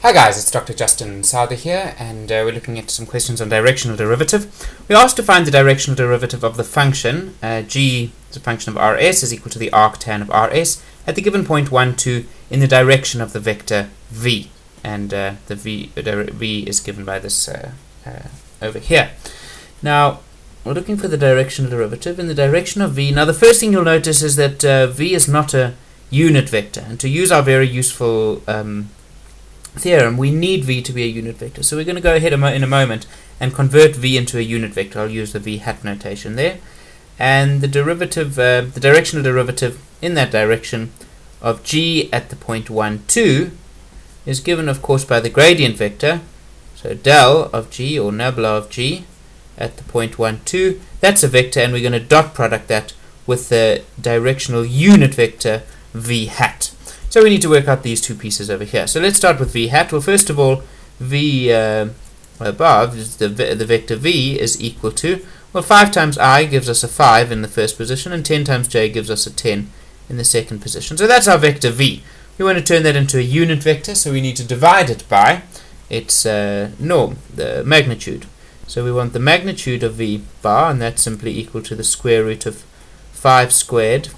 Hi guys, it's Dr. Justin Souther here, and we're looking at some questions on directional derivative. We're asked to find the directional derivative of the function g, the function of rs, is equal to the arctan of rs at the given point 1, 2 in the direction of the vector v, and the v is given by this over here. Now, we're looking for the directional derivative in the direction of v. Now, the first thing you'll notice is that v is not a unit vector, and to use our very useful theorem, we need v to be a unit vector. So we're going to go ahead in a moment and convert v into a unit vector. I'll use the v hat notation there. And the derivative, the directional derivative in that direction of g at the point 1, 2 is given, of course, by the gradient vector. So del of g, or nabla of g, at the point 1, 2, that's a vector, and we're going to dot product that with the directional unit vector v hat. So we need to work out these two pieces over here. So let's start with v hat. Well, first of all, v above, is the vector v is equal to, well, 5 times I gives us a 5 in the first position, and 10 times j gives us a 10 in the second position. So that's our vector v. We want to turn that into a unit vector, so we need to divide it by its norm, the magnitude. So we want the magnitude of v bar, and that's simply equal to the square root of 5 squared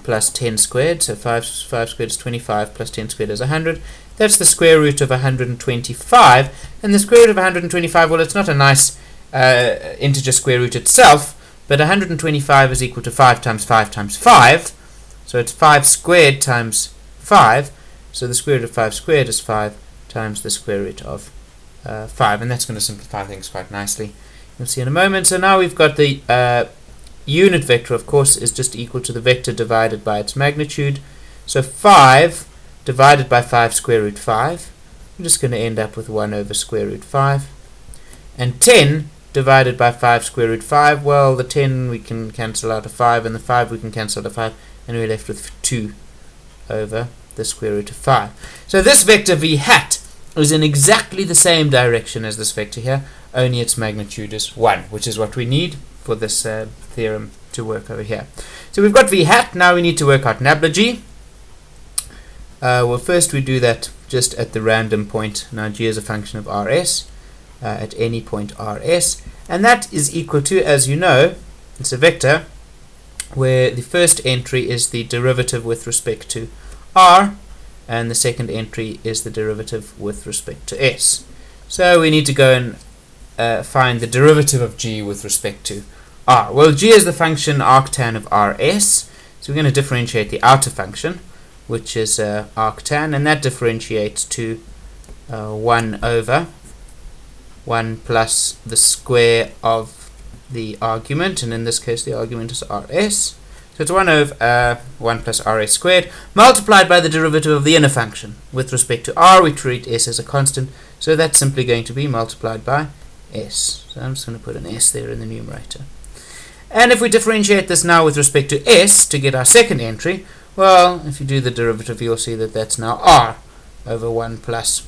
plus 10 squared, so 5 squared is 25, plus 10 squared is 100. That's the square root of 125, and the square root of 125, well, it's not a nice integer square root itself, but 125 is equal to 5 times 5 times 5, so it's 5 squared times 5, so the square root of 5 squared is 5 times the square root of 5, and that's going to simplify things quite nicely. You'll see in a moment. So now we've got the unit vector, of course, is just equal to the vector divided by its magnitude. So 5 divided by 5 square root 5, I'm just going to end up with 1 over square root 5. And 10 divided by 5 square root 5, well, the 10 we can cancel out a 5, and the 5 we can cancel out a 5, and we're left with 2 over the square root of 5. So this vector v hat is in exactly the same direction as this vector here, only its magnitude is 1, which is what we need for this theorem to work over here. So we've got v hat. Now we need to work out nabla g. Well, first we do that just at the random point. Now g is a function of rs at any point rs, and that is equal to, as you know, it's a vector where the first entry is the derivative with respect to r, and the second entry is the derivative with respect to s. So we need to go and find the derivative of g with respect to r. Well, g is the function arctan of rs, so we're going to differentiate the outer function, which is arctan, and that differentiates to 1 over 1 plus the square of the argument, and in this case the argument is rs. So it's 1 over 1 plus rs squared, multiplied by the derivative of the inner function. With respect to r, we treat s as a constant, so that's simply going to be multiplied by s. So I'm just going to put an s there in the numerator. And if we differentiate this now with respect to s to get our second entry, well, if you do the derivative, you'll see that that's now r over 1 plus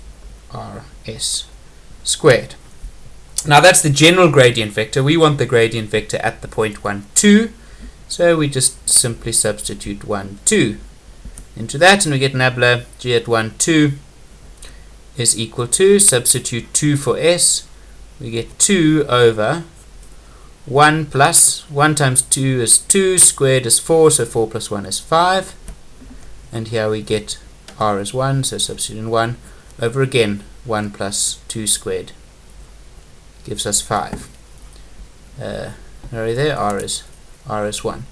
rs squared. Now that's the general gradient vector. We want the gradient vector at the point 1, 2. So we just simply substitute 1, 2 into that, and we get nabla g at 1, 2 is equal to, substitute 2 for s, we get 2 over 1 plus 1 times 2 is 2, squared is 4, so 4 plus 1 is 5, and here we get r is 1, so substituting 1 over again 1 plus 2 squared gives us 5. There, r is 1.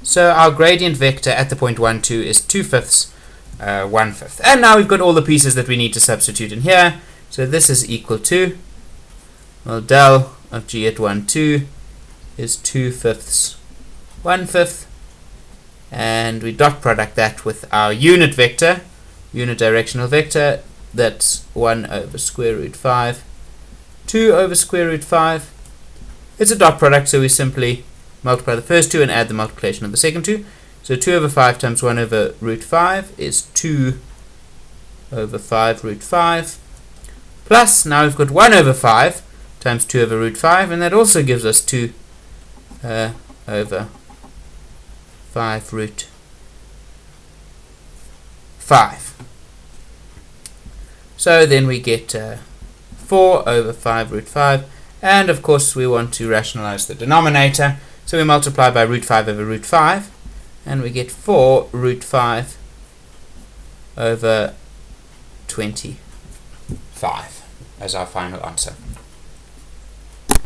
So our gradient vector at the point 1, 2 is 2/5, 1/5. And now we've got all the pieces that we need to substitute in here. So this is equal to, well, del of g at 1, 2 is 2/5, 1/5. And we dot product that with our unit vector, unit directional vector, that's 1 over square root 5, 2 over square root 5. It's a dot product, so we simply multiply the first two and add the multiplication of the second two. So 2 over 5 times 1 over root 5 is 2 over 5 root 5. Plus, now we've got 1 over 5 times 2 over root 5, and that also gives us 2 over 5 root 5. So then we get 4 over 5 root 5, and of course we want to rationalize the denominator, so we multiply by root 5 over root 5, and we get 4 root 5 over 25 as our final answer.